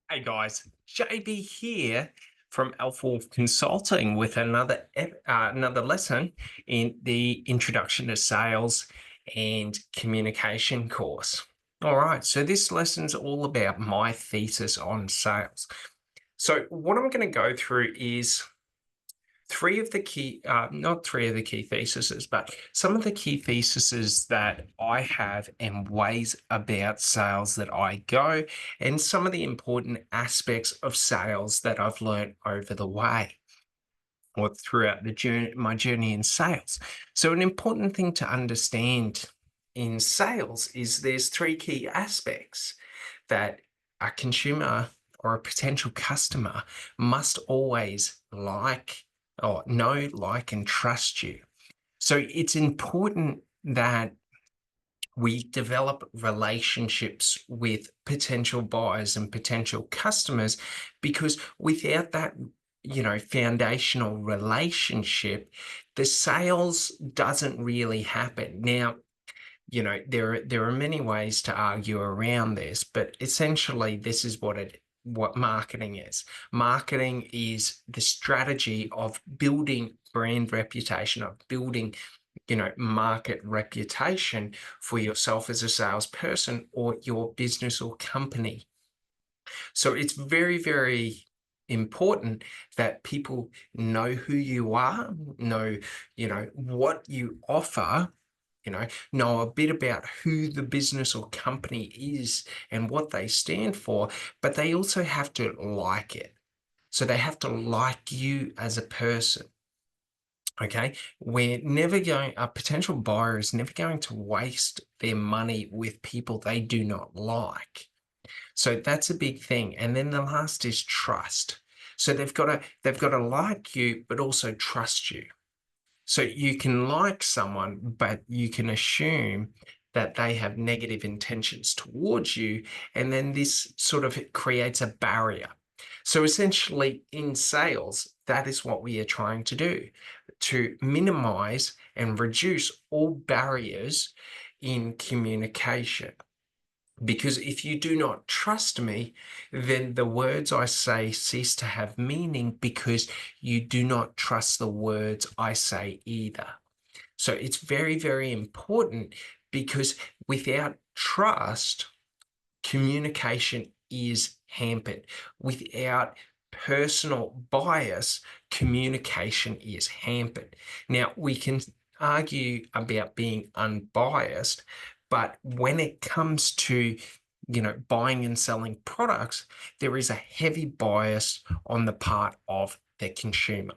Hey guys, JB here from Alpha Wolf Consulting with another lesson in the Introduction to Sales and Communication course. All right, so this lesson's all about my thesis on sales. So what I'm going to go through is not three of the key theses, but some of the key theses that I have and ways about sales that I go, and some of the important aspects of sales that I've learned over the way or throughout my journey in sales. So, an important thing to understand in sales is there's three key aspects that a consumer or a potential customer must always know, like, and trust you. So it's important that we develop relationships with potential buyers and potential customers because without that foundational relationship, the sales doesn't really happen. Now, there are many ways to argue around this, but essentially this is what marketing is. Marketing is the strategy of building brand reputation, of building market reputation for yourself as a salesperson or your business or company. So it's very, very important that people know who you are, know what you offer, know a bit about who the business or company is and what they stand for, but they also have to like it. So they have to like you as a person. Okay. A potential buyer is never going to waste their money with people they do not like. So that's a big thing. And then the last is trust. So they've got to like you, but also trust you. So you can like someone, but you can assume that they have negative intentions towards you. And then this sort of creates a barrier. So essentially, in sales, that is what we are trying to do, to minimize and reduce all barriers in communication. Because if you do not trust me, then the words I say cease to have meaning because you do not trust the words I say either. So it's very, very important because without trust, communication is hampered. Without personal bias, communication is hampered. Now, we can argue about being unbiased, but when it comes to buying and selling products, there is a heavy bias on the part of the consumer.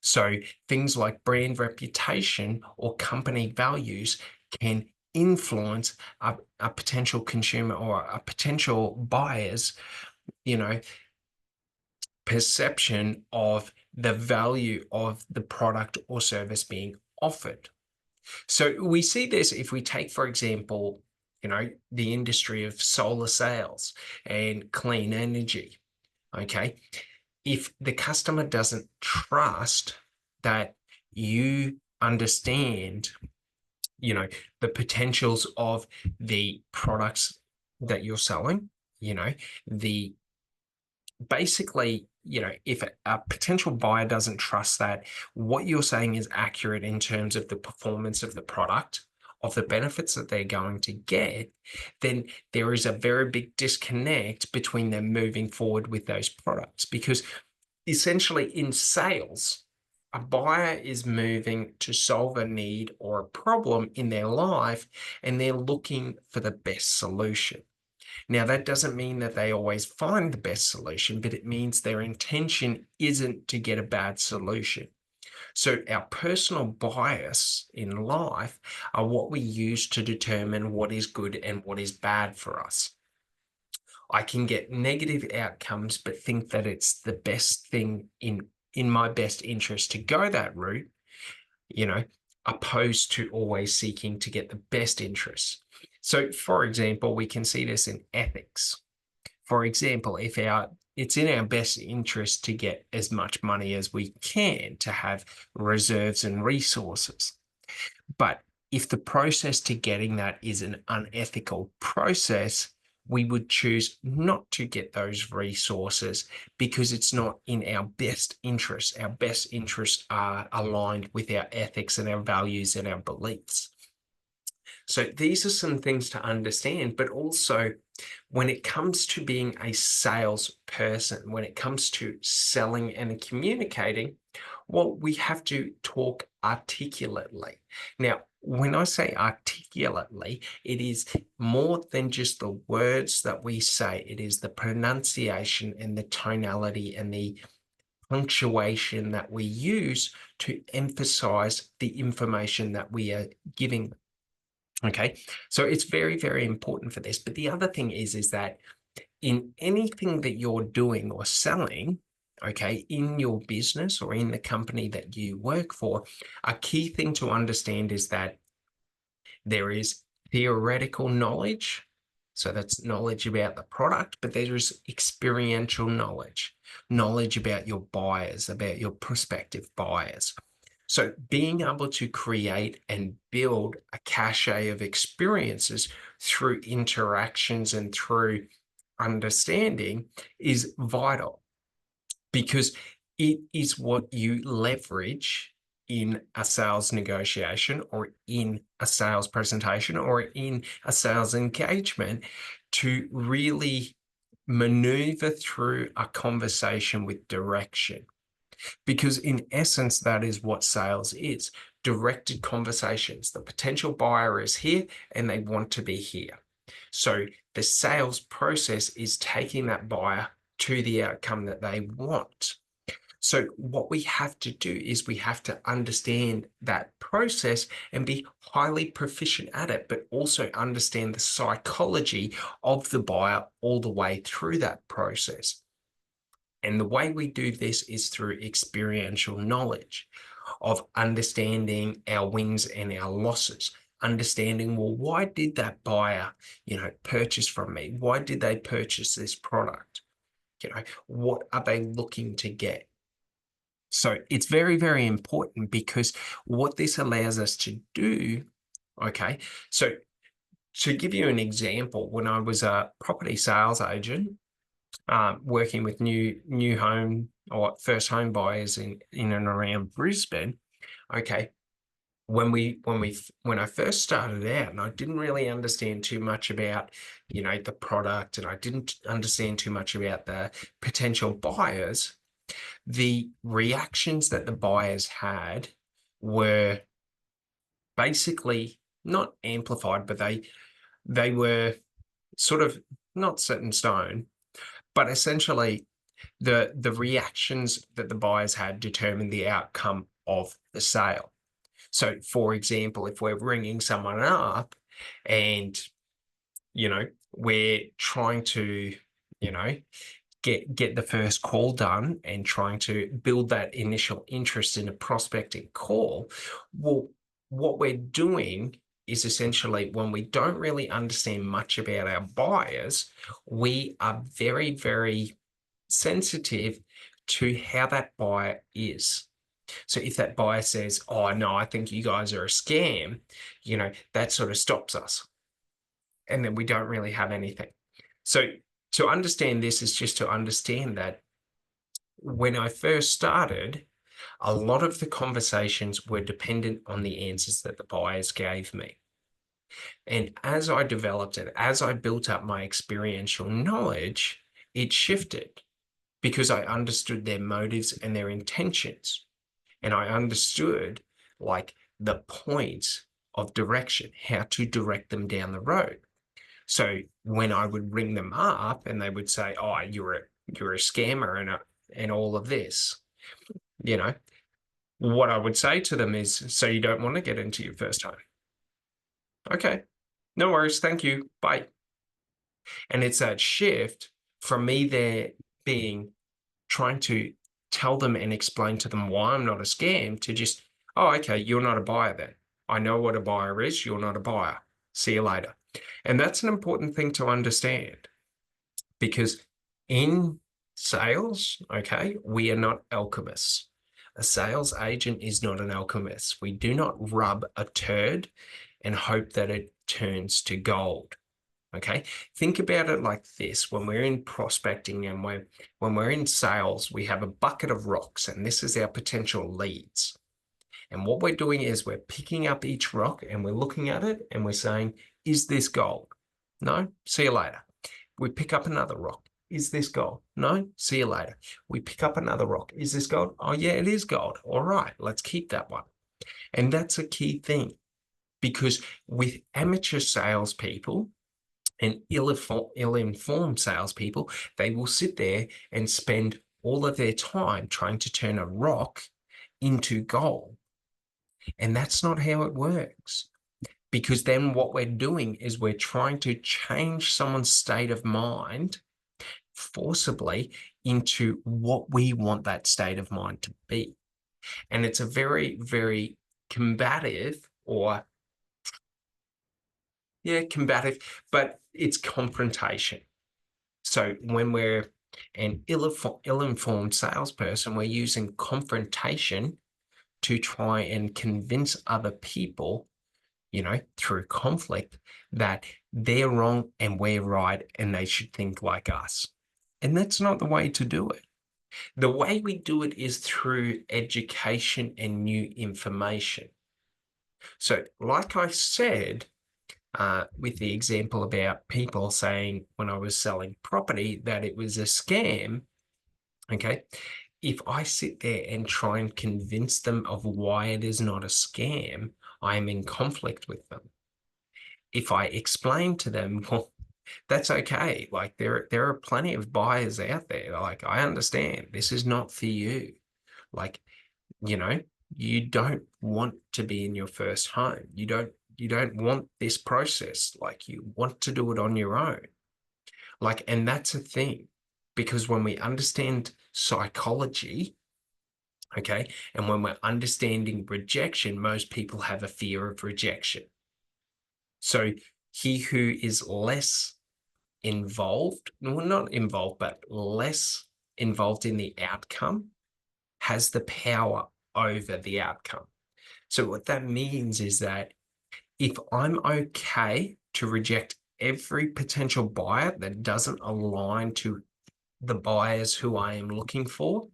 So things like brand reputation or company values can influence a potential consumer or a potential buyer's, you know, perception of the value of the product or service being offered. So we see this if we take, for example, the industry of solar sales and clean energy. Okay. If the customer doesn't trust that you understand, the potentials of the products that you're selling, the basically, if a potential buyer doesn't trust that what you're saying is accurate in terms of the performance of the product, of the benefits that they're going to get, then there is a very big disconnect between them moving forward with those products. Because essentially in sales, a buyer is moving to solve a need or a problem in their life, and they're looking for the best solution. Now, that doesn't mean that they always find the best solution, but it means their intention isn't to get a bad solution. So our personal bias in life are what we use to determine what is good and what is bad for us. I can get negative outcomes, but think that it's the best thing in my best interest to go that route, you know, opposed to always seeking to get the best interests. So, for example, we can see this in ethics. For example, if it's in our best interest to get as much money as we can to have reserves and resources. But if the process to getting that is an unethical process, we would choose not to get those resources because it's not in our best interest. Our best interests are aligned with our ethics and our values and our beliefs. So these are some things to understand, but also when it comes to being a salesperson, when it comes to selling and communicating, well, we have to talk articulately. Now, when I say articulately, it is more than just the words that we say, it is the pronunciation and the tonality and the punctuation that we use to emphasize the information that we are giving. Okay, so it's very, very important for this. But the other thing is that in anything that you're doing or selling, okay, in your business or in the company that you work for, a key thing to understand is that there is theoretical knowledge. So that's knowledge about the product, but there is experiential knowledge about your buyers, about your prospective buyers. So being able to create and build a cache of experiences through interactions and through understanding is vital, because it is what you leverage in a sales negotiation or in a sales presentation or in a sales engagement to really maneuver through a conversation with direction. Because in essence, that is what sales is: directed conversations. The potential buyer is here and they want to be here. So the sales process is taking that buyer to the outcome that they want. So what we have to do is we have to understand that process and be highly proficient at it, but also understand the psychology of the buyer all the way through that process. And the way we do this is through experiential knowledge of understanding our wins and our losses, understanding, well, why did that buyer, purchase from me? Why did they purchase this product? What are they looking to get? So it's very, very important, because what this allows us to do, okay, so to give you an example, when I was a property sales agent, working with new home or first home buyers in and around Brisbane. Okay, when I first started out, and I didn't really understand too much about the product, and I didn't understand too much about the potential buyers, the reactions that the buyers had were basically not amplified, but they were sort of not set in stone, but essentially the reactions that the buyers had determined the outcome of the sale. So, for example, if we're ringing someone up and, we're trying to, you know, get the first call done and trying to build that initial interest in a prospecting call, well, what we're doing is essentially, when we don't really understand much about our buyers, we are very, very sensitive to how that buyer is. So if that buyer says, "Oh no, I think you guys are a scam," that sort of stops us. And then we don't really have anything. So to understand this is just to understand that when I first started, a lot of the conversations were dependent on the answers that the buyers gave me. And as I developed it, as I built up my experiential knowledge, it shifted, because I understood their motives and their intentions. And I understood like the points of direction, how to direct them down the road. So when I would ring them up and they would say, "Oh, you're a scammer and all of this," what I would say to them is, "So you don't want to get into your first home? Okay, no worries, thank you, bye." And it's that shift from me there being trying to tell them and explain to them why I'm not a scam, to just, "Oh, okay, you're not a buyer then. I know what a buyer is. You're not a buyer. See you later." And that's an important thing to understand, because in sales, okay, we are not alchemists. A sales agent is not an alchemist. We do not rub a turd and hope that it turns to gold. Okay. Think about it like this. When we're in prospecting and when we're in sales, we have a bucket of rocks, and this is our potential leads. And what we're doing is we're picking up each rock and we're looking at it and we're saying, is this gold? No? See you later. We pick up another rock. Is this gold? No? See you later. We pick up another rock. Is this gold? Oh, yeah, it is gold. All right, let's keep that one. And that's a key thing because with amateur salespeople and ill-informed salespeople, they will sit there and spend all of their time trying to turn a rock into gold. And that's not how it works. Because then what we're doing is we're trying to change someone's state of mind forcibly into what we want that state of mind to be. And it's a very, very combative or, yeah, combative, but it's confrontation. So when we're an ill-informed salesperson, we're using confrontation to try and convince other people, through conflict, that they're wrong and we're right and they should think like us. And that's not the way to do it. The way we do it is through education and new information. So, like I said, with the example about people saying when I was selling property that it was a scam, okay, if I sit there and try and convince them of why it is not a scam, I am in conflict with them. If I explain to them, well, that's okay. Like there are plenty of buyers out there. Like, I understand this is not for you. Like, you know, you don't want to be in your first home. You don't want this process. Like, you want to do it on your own. Like, and that's a thing. Because when we understand psychology, okay, and when we're understanding rejection, most people have a fear of rejection. So he who is less involved, well, not involved, but less involved in the outcome has the power over the outcome. So what that means is that if I'm okay to reject every potential buyer that doesn't align to the buyers who I am looking for,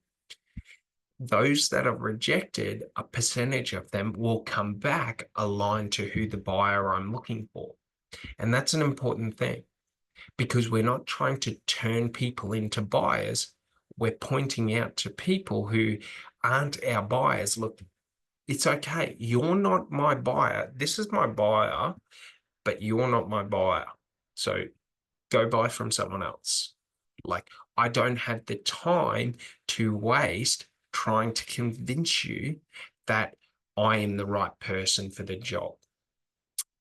those that are rejected, a percentage of them will come back aligned to who the buyer I'm looking for. And that's an important thing because we're not trying to turn people into buyers. We're pointing out to people who aren't our buyers, look, it's okay. You're not my buyer. This is my buyer, but you're not my buyer. So go buy from someone else. Like, I don't have the time to waste trying to convince you that I am the right person for the job.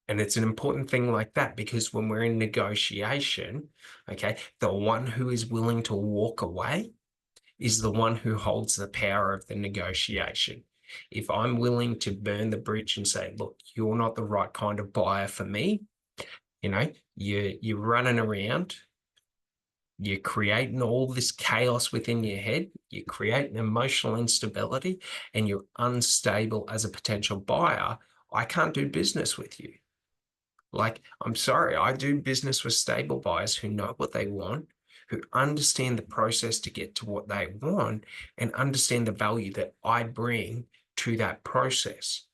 And it's an important thing like that because when we're in negotiation, okay, the one who is willing to walk away is the one who holds the power of the negotiation. If I'm willing to burn the bridge and say, look, you're not the right kind of buyer for me, you're running around, you're creating all this chaos within your head, you create an emotional instability, and you're unstable as a potential buyer, I can't do business with you. Like, I'm sorry, I do business with stable buyers who know what they want, who understand the process to get to what they want, and understand the value that I bring to that process.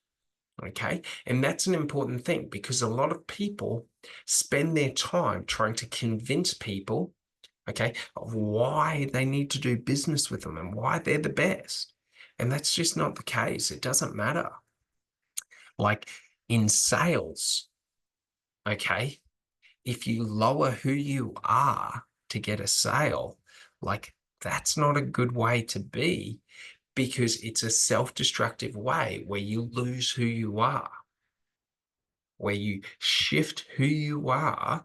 Okay. And that's an important thing because a lot of people spend their time trying to convince people, okay, of why they need to do business with them and why they're the best. And that's just not the case. It doesn't matter. Like in sales, okay, if you lower who you are to get a sale, like that's not a good way to be because it's a self-destructive way where you lose who you are, where you shift who you are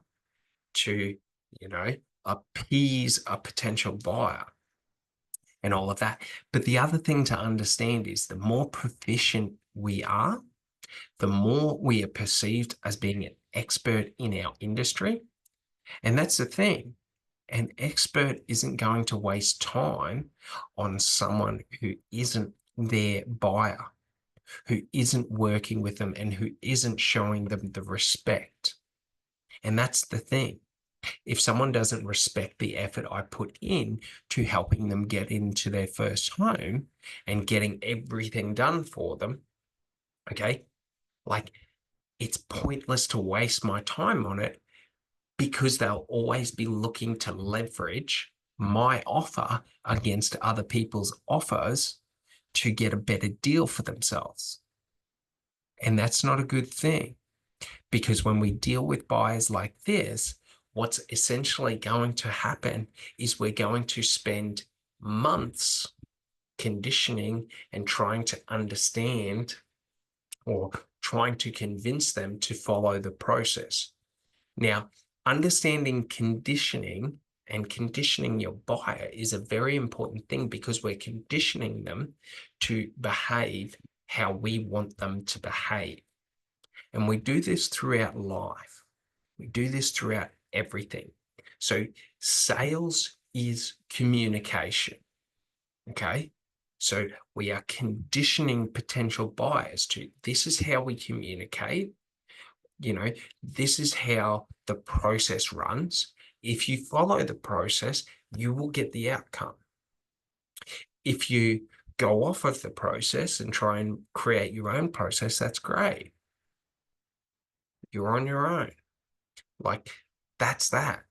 to, you know, appease a potential buyer and all of that. But the other thing to understand is the more proficient we are, the more we are perceived as being an expert in our industry. And that's the thing. An expert isn't going to waste time on someone who isn't their buyer, who isn't working with them, and who isn't showing them the respect. And that's the thing. If someone doesn't respect the effort I put in to helping them get into their first home and getting everything done for them, okay, like it's pointless to waste my time on it, because they'll always be looking to leverage my offer against other people's offers to get a better deal for themselves. And that's not a good thing, because when we deal with buyers like this, what's essentially going to happen is we're going to spend months conditioning and trying to understand, or trying to convince them to follow the process. Now, understanding conditioning and conditioning your buyer is a very important thing, because we're conditioning them to behave how we want them to behave. And we do this throughout life. We do this throughout everything. So sales is communication. Okay. So we are conditioning potential buyers to, this is how we communicate. This is how the process runs. If you follow the process, you will get the outcome. If you go off of the process and try and create your own process, that's great. You're on your own. Like, that's that.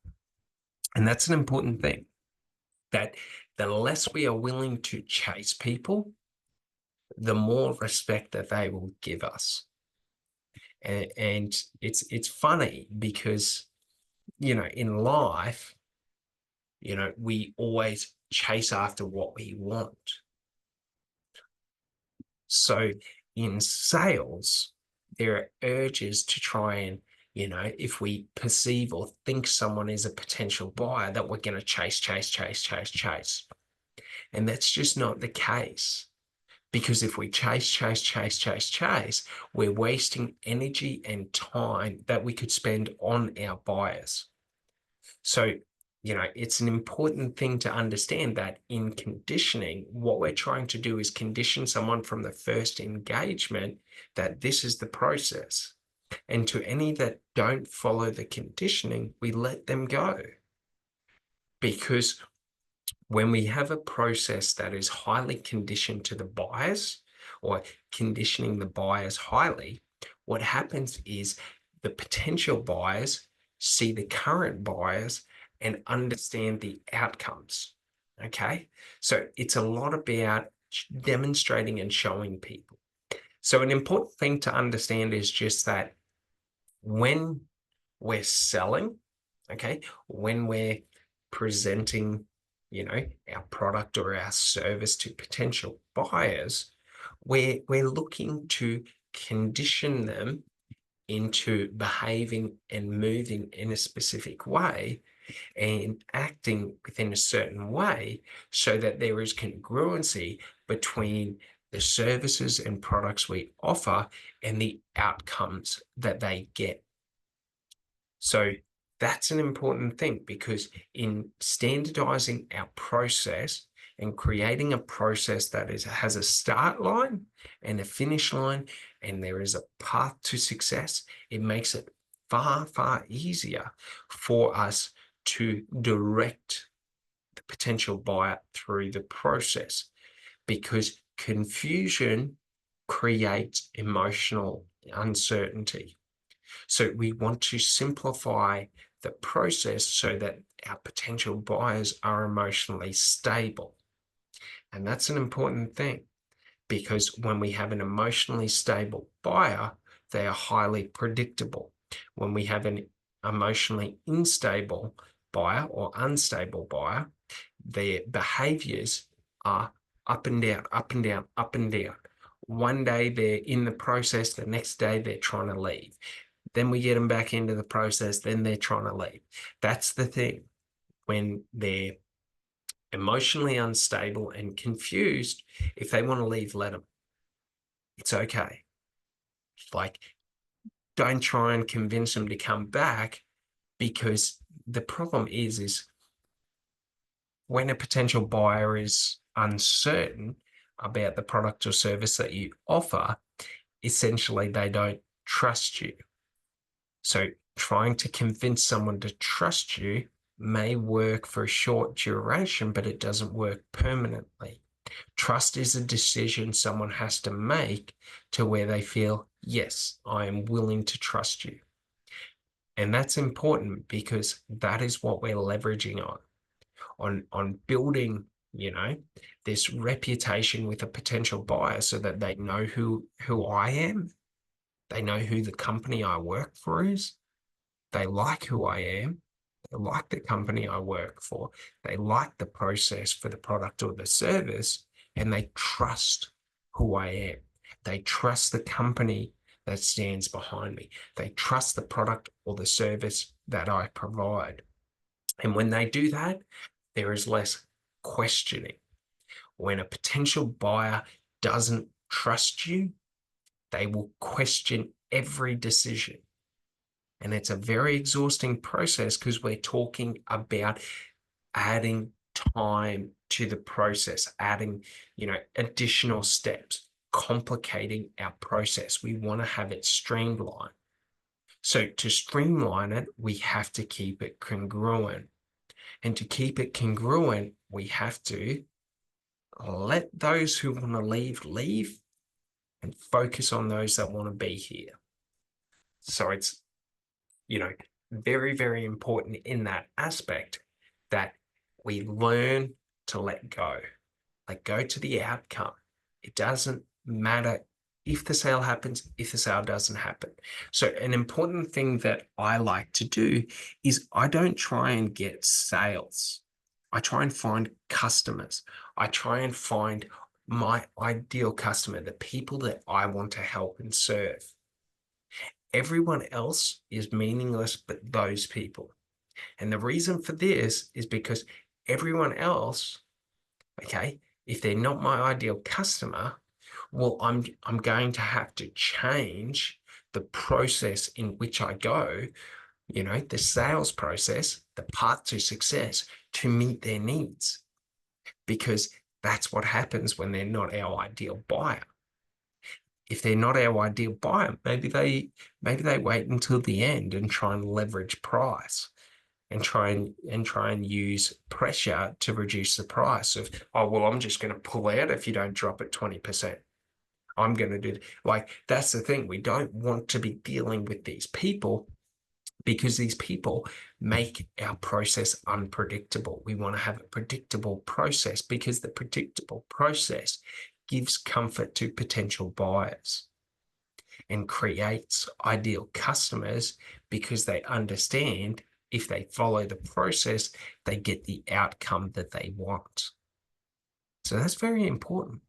And that's an important thing, that the less we are willing to chase people, the more respect that they will give us. And it's funny because, in life, we always chase after what we want. So in sales, there are urges to try and, if we perceive or think someone is a potential buyer, that we're going to chase. And that's just not the case. Because if we chase, we're wasting energy and time that we could spend on our buyers. So, it's an important thing to understand that in conditioning, what we're trying to do is condition someone from the first engagement that this is the process. And to any that don't follow the conditioning, we let them go. Because when we have a process that is highly conditioned to the buyers, or conditioning the buyers highly, what happens is the potential buyers see the current buyers and understand the outcomes. Okay. So it's a lot about demonstrating and showing people. So an important thing to understand is just that when we're selling, okay, when we're presenting, our product or our service to potential buyers, we're looking to condition them into behaving and moving in a specific way and acting within a certain way, so that there is congruency between the services and products we offer and the outcomes that they get. So that's an important thing, because in standardizing our process and creating a process that has a start line and a finish line, and there is a path to success, it makes it far, far easier for us to direct the potential buyer through the process, because confusion creates emotional uncertainty. So we want to simplify the process so that our potential buyers are emotionally stable. And that's an important thing, because when we have an emotionally stable buyer, they are highly predictable. When we have an emotionally unstable buyer or unstable buyer, their behaviors are up and down, up and down, up and down. One day they're in the process, the next day they're trying to leave. Then we get them back into the process, then they're trying to leave. That's the thing. When they're emotionally unstable and confused, if they want to leave, let them. It's okay. Like, don't try and convince them to come back, because the problem is when a potential buyer is uncertain about the product or service that you offer, essentially they don't trust you. So trying to convince someone to trust you may work for a short duration, but it doesn't work permanently. Trust is a decision someone has to make to where they feel, yes, I am willing to trust you. And that's important because that is what we're leveraging on building, this reputation with a potential buyer so that they know who I am. They know who the company I work for is. They like who I am. They like the company I work for. They like the process for the product or the service, and they trust who I am. They trust the company that stands behind me. They trust the product or the service that I provide. And when they do that, there is less questioning. When a potential buyer doesn't trust you, they will question every decision. And it's a very exhausting process because we're talking about adding time to the process, adding, additional steps, complicating our process. We want to have it streamlined. So to streamline it, we have to keep it congruent. And to keep it congruent, we have to let those who want to leave and focus on those that want to be here. So it's, very, very important in that aspect that we learn to let go to the outcome. It doesn't matter if the sale happens, if the sale doesn't happen. So an important thing that I like to do is I don't try and get sales. I try and find customers. I try and find my ideal customer, the people that I want to help and serve. Everyone else is meaningless but those people. And the reason for this is because everyone else, okay, if they're not my ideal customer, well, I'm going to have to change the process in which I go, the sales process, the path to success to meet their needs. Because that's what happens when they're not our ideal buyer. If they're not our ideal buyer, maybe they wait until the end and try and leverage price and try and use pressure to reduce the price of, oh, well, I'm just going to pull out if you don't drop it 20%. I'm going to do it. Like, that's the thing. We don't want to be dealing with these people because these people make our process unpredictable. We want to have a predictable process because the predictable process gives comfort to potential buyers and creates ideal customers because they understand if they follow the process, they get the outcome that they want. So that's very important.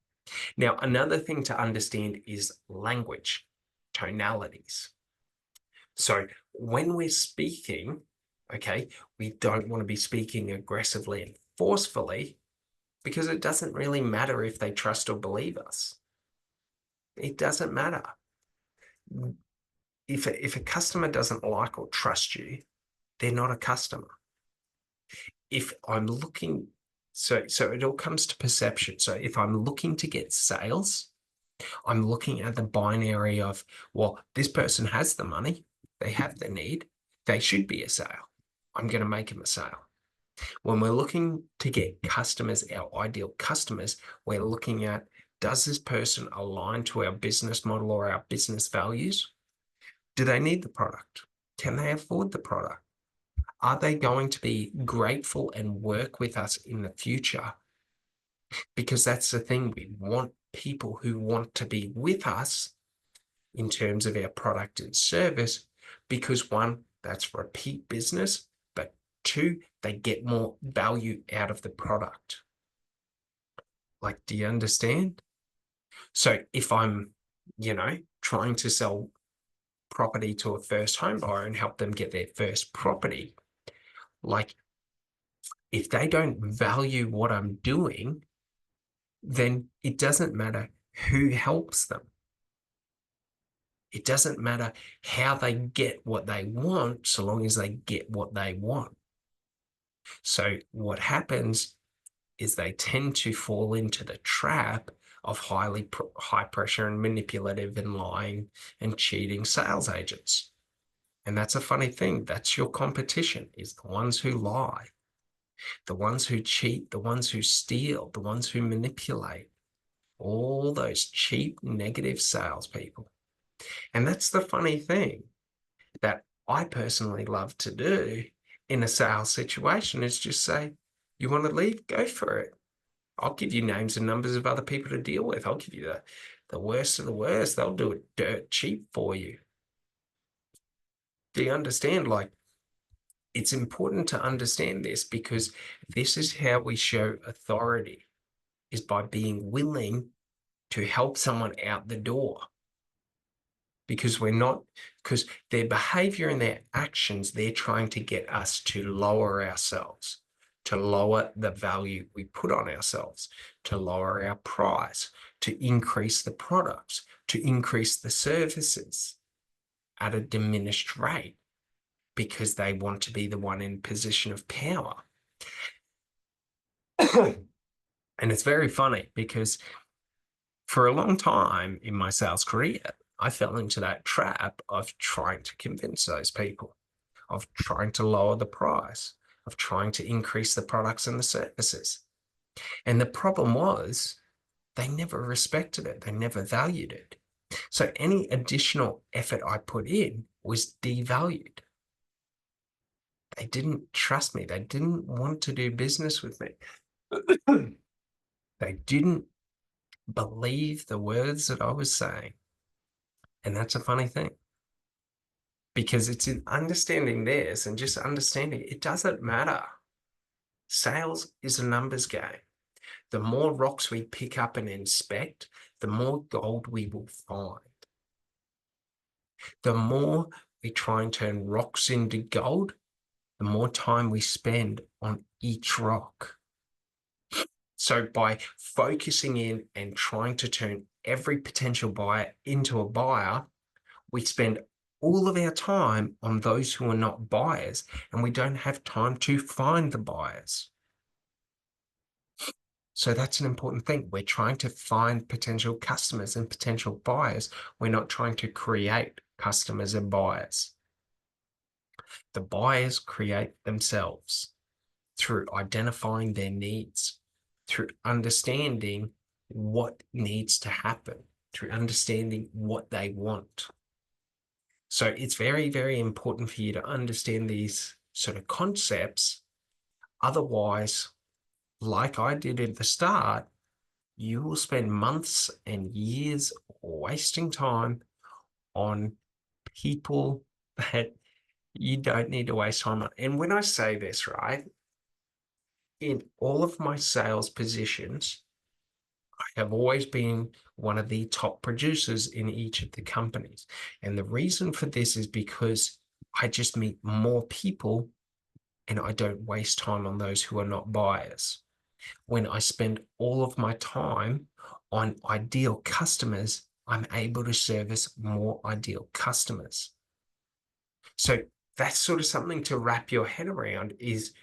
Now, another thing to understand is language, tonalities. So when we're speaking, okay, we don't want to be speaking aggressively and forcefully because it doesn't really matter if they trust or believe us. It doesn't matter. If a customer doesn't like or trust you, they're not a customer. If I'm looking, so it all comes to perception. So if I'm looking to get sales, I'm looking at the binary of, well, this person has the money, they have the need, they should be a sale. I'm going to make them a sale. When we're looking to get customers, our ideal customers, we're looking at, does this person align to our business model or our business values? Do they need the product? Can they afford the product? Are they going to be grateful and work with us in the future? Because that's the thing. We want people who want to be with us in terms of our product and service, because one, that's repeat business, but two, they get more value out of the product. Like, do you understand? So if I'm, trying to sell property to a first home buyer and help them get their first property, like, if they don't value what I'm doing, then it doesn't matter who helps them. It doesn't matter how they get what they want, so long as they get what they want. So what happens is they tend to fall into the trap of high pressure and manipulative and lying and cheating sales agents. And that's a funny thing. That's your competition, is the ones who lie, the ones who cheat, the ones who steal, the ones who manipulate, all those cheap, negative salespeople. And that's the funny thing that I personally love to do in a sales situation is just say, you want to leave? Go for it. I'll give you names and numbers of other people to deal with. I'll give you the worst of the worst. They'll do it dirt cheap for you. Do you understand? Like, it's important to understand this because this is how we show authority, is by being willing to help someone out the door. Because because their behavior and their actions, they're trying to get us to lower ourselves, to lower the value we put on ourselves, to lower our price, to increase the products, to increase the services at a diminished rate, because they want to be the one in position of power. And it's very funny because for a long time in my sales career, I fell into that trap of trying to convince those people, of trying to lower the price, of trying to increase the products and the services. And the problem was they never respected it. They never valued it. So any additional effort I put in was devalued. They didn't trust me. They didn't want to do business with me. They didn't believe the words that I was saying. And that's a funny thing, because it's in understanding this and just understanding it doesn't matter. Sales is a numbers game. The more rocks we pick up and inspect, the more gold we will find. The more we try and turn rocks into gold, the more time we spend on each rock. So by focusing in and trying to turn every potential buyer into a buyer, we spend all of our time on those who are not buyers, and we don't have time to find the buyers. So that's an important thing. We're trying to find potential customers and potential buyers. We're not trying to create customers and buyers. The buyers create themselves through identifying their needs, through understanding what needs to happen, through understanding what they want. So it's very, very important for you to understand these sort of concepts. Otherwise, like I did at the start, you will spend months and years wasting time on people that you don't need to waste time on. And when I say this, right, in all of my sales positions, I have always been one of the top producers in each of the companies. And the reason for this is because I just meet more people and I don't waste time on those who are not buyers. When I spend all of my time on ideal customers, I'm able to service more ideal customers. So that's sort of something to wrap your head around, is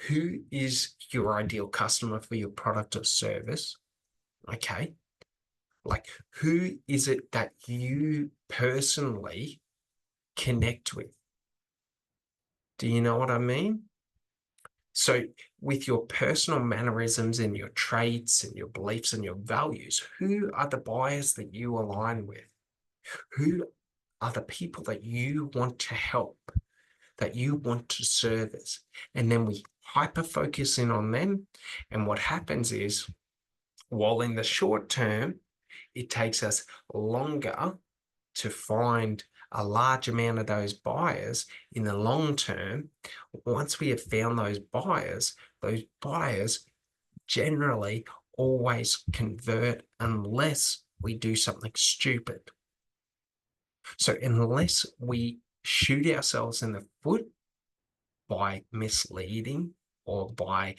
who is your ideal customer for your product or service? Okay. Like, who is it that you personally connect with? Do you know what I mean? So with your personal mannerisms and your traits and your beliefs and your values, who are the buyers that you align with? Who are the people that you want to help, that you want to service? And then we hyper focus in on them. And what happens is, while in the short term, it takes us longer to find a large amount of those buyers, in the long term, once we have found those buyers generally always convert unless we do something stupid. So unless we shoot ourselves in the foot by misleading or by,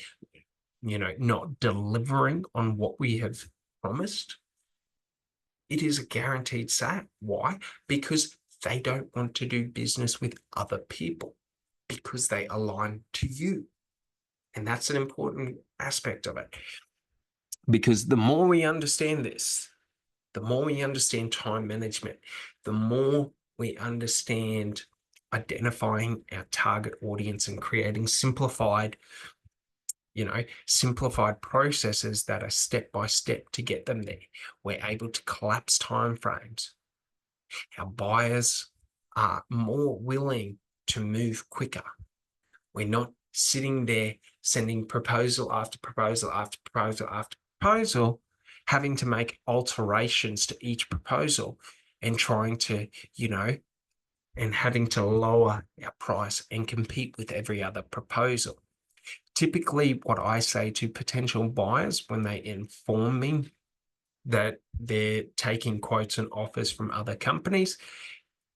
not delivering on what we have promised, it is a guaranteed sale. Why? Because they don't want to do business with other people, because they align to you. And that's an important aspect of it. Because the more we understand this, the more we understand time management, the more we understand identifying our target audience and creating simplified processes that are step by step to get them there. We're able to collapse timeframes. Our buyers are more willing to move quicker. We're not sitting there sending proposal after proposal after proposal after proposal, having to make alterations to each proposal and trying to, and having to lower our price and compete with every other proposal. Typically, what I say to potential buyers when they inform me that they're taking quotes and offers from other companies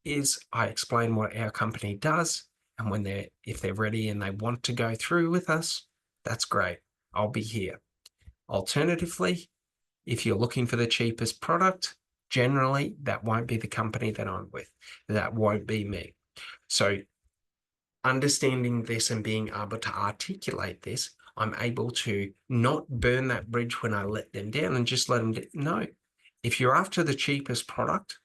is I explain what our company does. And if they're ready and they want to go through with us, that's great. I'll be here. Alternatively, if you're looking for the cheapest product, generally that won't be the company that I'm with. That won't be me. So understanding this and being able to articulate this, I'm able to not burn that bridge when I let them down and just let them know. If you're after the cheapest product,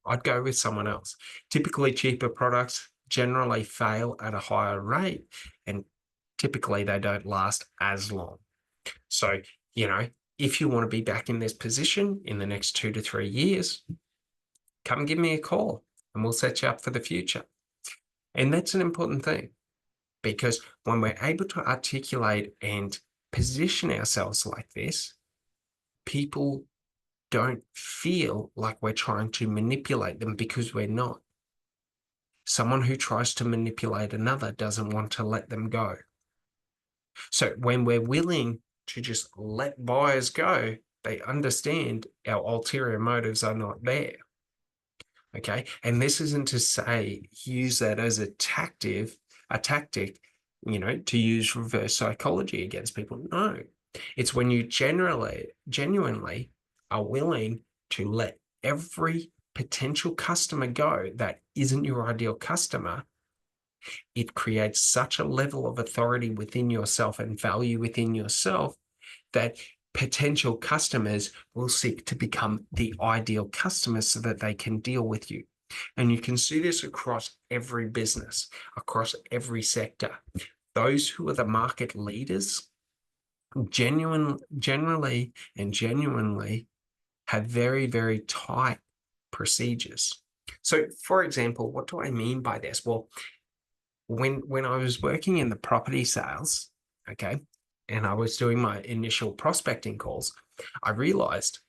I'd go with someone else. Typically, cheaper products generally fail at a higher rate, and typically they don't last as long. So, if you want to be back in this position in the next 2 to 3 years, come give me a call and we'll set you up for the future. And that's an important thing, because when we're able to articulate and position ourselves like this, people don't feel like we're trying to manipulate them, because we're not. Someone who tries to manipulate another doesn't want to let them go. So when we're willing to just let buyers go, they understand our ulterior motives are not there. Okay. And this isn't to say use that as a tactic, to use reverse psychology against people. No, it's when you genuinely are willing to let every potential customer go that isn't your ideal customer. It creates such a level of authority within yourself and value within yourself that potential customers will seek to become the ideal customers so that they can deal with you. And you can see this across every business, across every sector. Those who are the market leaders genuinely have very, very tight procedures. So, for example, what do I mean by this? Well, when I was working in the property sales, okay, and I was doing my initial prospecting calls, I realized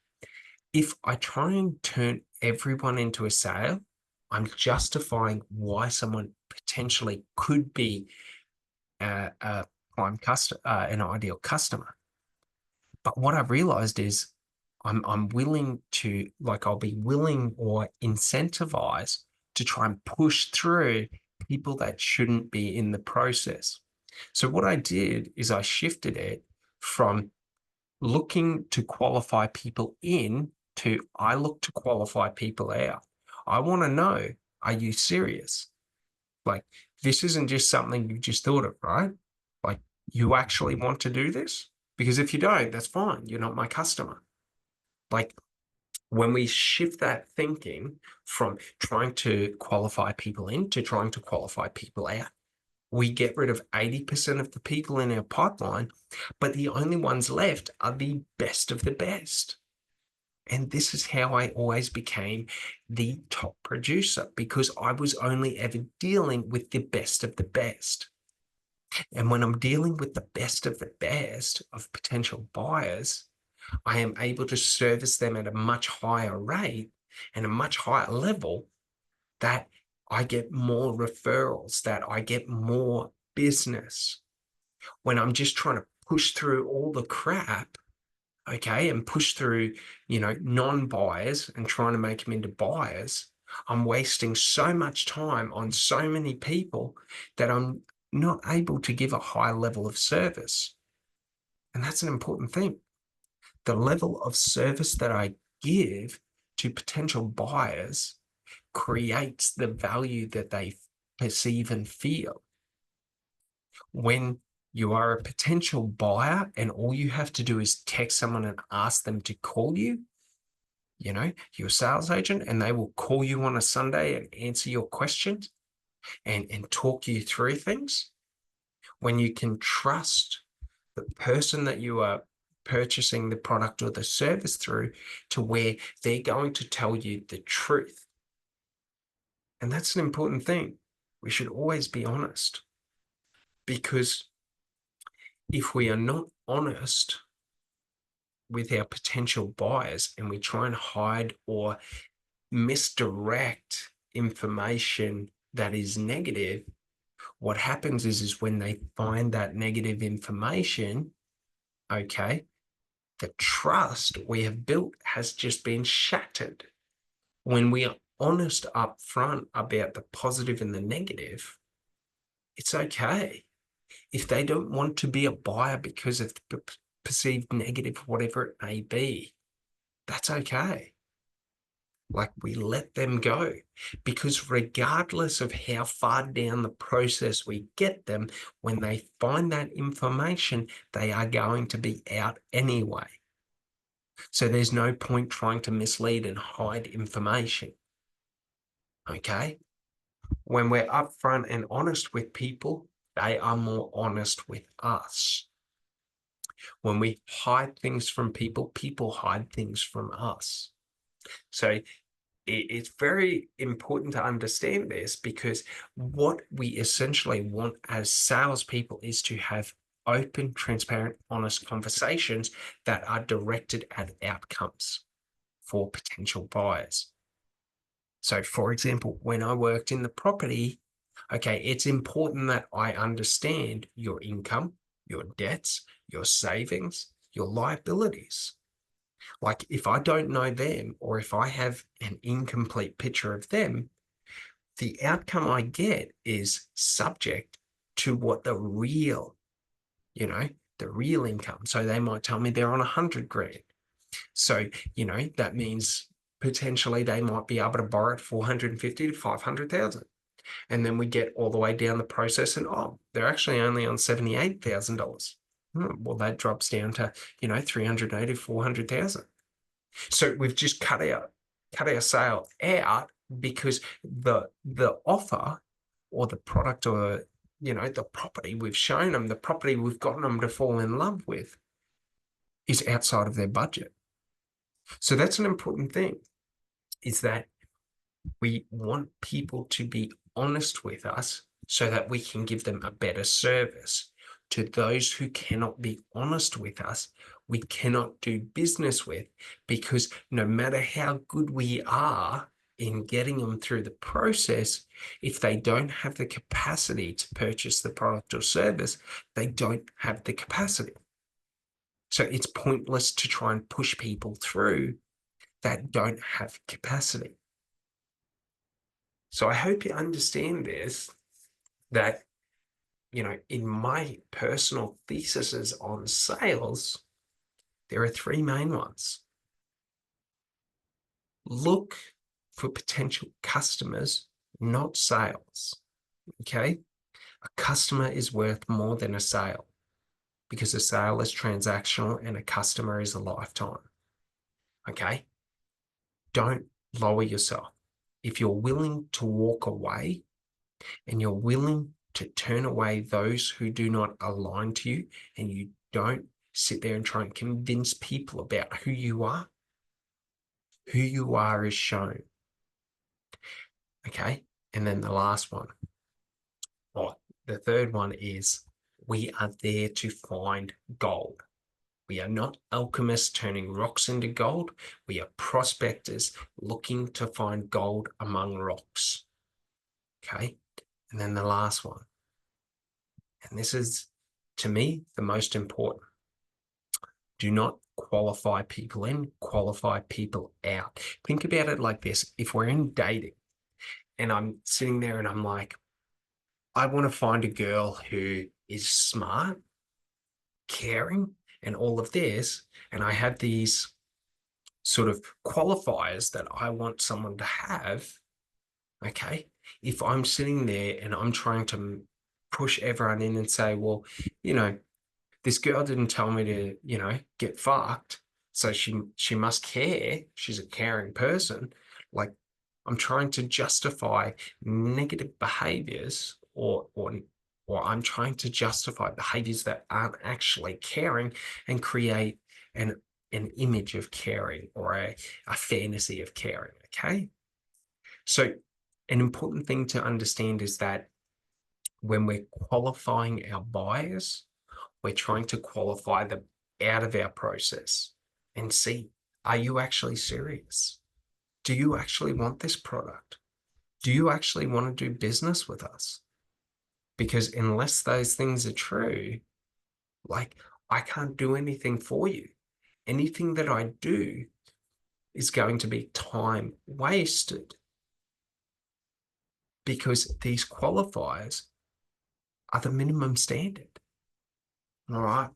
if I try and turn everyone into a sale, I'm justifying why someone potentially could be a prime customer, an ideal customer. But what I've realized is I'm willing to, I'll be willing or incentivize to try and push through people that shouldn't be in the process. So what I did is I shifted it from looking to qualify people in to I look to qualify people out. I want to know, are you serious? Like, this isn't just something you just thought of, right? Like, you actually want to do this? Because if you don't, that's fine. You're not my customer. Like, when we shift that thinking from trying to qualify people in to trying to qualify people out, we get rid of 80% of the people in our pipeline, but the only ones left are the best of the best. And this is how I always became the top producer, because I was only ever dealing with the best of the best. And when I'm dealing with the best of the best of potential buyers, I am able to service them at a much higher rate and a much higher level, that I get more referrals, that I get more business. When I'm just trying to push through all the crap, okay, and push through, non-buyers and trying to make them into buyers, I'm wasting so much time on so many people that I'm not able to give a high level of service. And that's an important thing. The level of service that I give to potential buyers creates the value that they perceive and feel. When you are a potential buyer and all you have to do is text someone and ask them to call you, you're a sales agent, and they will call you on a Sunday and answer your questions, and talk you through things, when you can trust the person that you are purchasing the product or the service through to where they're going to tell you the truth. And that's an important thing. We should always be honest, because if we are not honest with our potential buyers and we try and hide or misdirect information that is negative, what happens is when they find that negative information, okay, the trust we have built has just been shattered. When we are honest up front about the positive and the negative, it's okay. If they don't want to be a buyer because of the perceived negative, whatever it may be, that's okay. Like, we let them go, because regardless of how far down the process we get them, when they find that information, they are going to be out anyway. So there's no point trying to mislead and hide information. Okay? When we're upfront and honest with people, they are more honest with us. When we hide things from people, people hide things from us. So it's very important to understand this, because what we essentially want as salespeople is to have open, transparent, honest conversations that are directed at outcomes for potential buyers. So, for example, when I worked in the property, okay, it's important that I understand your income, your debts, your savings, your liabilities. Like, if I don't know them, or if I have an incomplete picture of them, the outcome I get is subject to what the real, the real income. So they might tell me they're on 100 grand. So, that means potentially they might be able to borrow at 450 to 500,000. And then we get all the way down the process and, they're actually only on $78,000. Well, that drops down to, 380, 400,000. So we've just cut our sale out, because the offer or the product, or, the property we've shown them, the property we've gotten them to fall in love with, is outside of their budget. So that's an important thing, is that we want people to be honest with us so that we can give them a better service. To those who cannot be honest with us, we cannot do business with, because no matter how good we are in getting them through the process, if they don't have the capacity to purchase the product or service, they don't have the capacity. So it's pointless to try and push people through that don't have capacity. So I hope you understand this, that, in my personal theses on sales, there are three main ones. Look for potential customers, not sales. Okay? A customer is worth more than a sale, because a sale is transactional and a customer is a lifetime. Okay? Don't lower yourself. If you're willing to walk away, and you're willing to turn away those who do not align to you, and you don't sit there and try and convince people about who you are is shown. Okay? And then the last one, or the third one, is we are there to find gold. We are not alchemists turning rocks into gold. We are prospectors looking to find gold among rocks. Okay? And then the last one, and this is, to me, the most important. Do not qualify people in, qualify people out. Think about it like this. If we're in dating and I'm sitting there and I'm like, I want to find a girl who is smart, caring, and all of this, and I have these sort of qualifiers that I want someone to have, okay? If I'm sitting there and I'm trying to push everyone in and say, well, this girl didn't tell me to, get fucked, so she must care. She's a caring person. Like, I'm trying to justify negative behaviors or I'm trying to justify behaviors that aren't actually caring and create an image of caring or a fantasy of caring. Okay. So an important thing to understand is that when we're qualifying our buyers, we're trying to qualify them out of our process and see, are you actually serious? Do you actually want this product? Do you actually want to do business with us? Because unless those things are true, like, I can't do anything for you. Anything that I do is going to be time wasted because these qualifiers are the minimum standard. All right.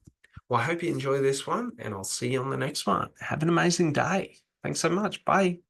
Well, I hope you enjoy this one and I'll see you on the next one. Have an amazing day. Thanks so much. Bye.